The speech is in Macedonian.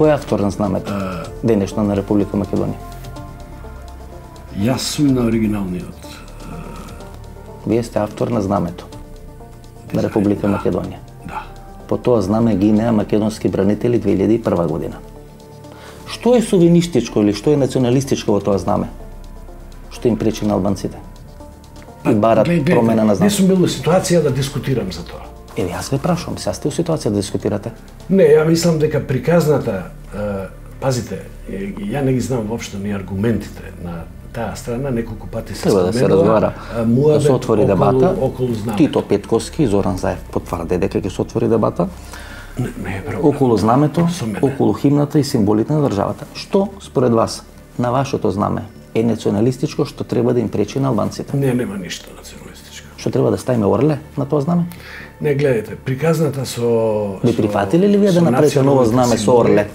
Кој е автор на знамето денешно на Република Македонија? Јас сум на оригиналниот. Вие сте автор на знамето на Република Македонија. Да. По тоа знаме гинеа македонски бранители 2001 година. Што е совинистичко или што е националистичко во тоа знаме? Што им пречи на албанците? И барат промена на знаме. Не сум бил во ситуација да дискутирам за тоа. Еви, јас ве прашувам, сега сте у ситуација да дискутирате? Не, ја мислам дека приказната, пазите, ја не ги знам воопшто ни аргументите на таа страна, неколку пати се Треба да се разговара, да се отвори дебата. Околу знамето. Тито Петковски и Зоран Заев потврде дека ќе се отвори дебата. Не е проблем. Околу знамето, околу химната и символите на државата. Што според вас на вашето знаме е националистичко што треба да им пречи на албанците? Не, нема ништо националистичко. Што треба да ставиме орле на тоа знаме? Не, гледайте, приказната со... Би прифатили ли вие да направите ново знаме со орле?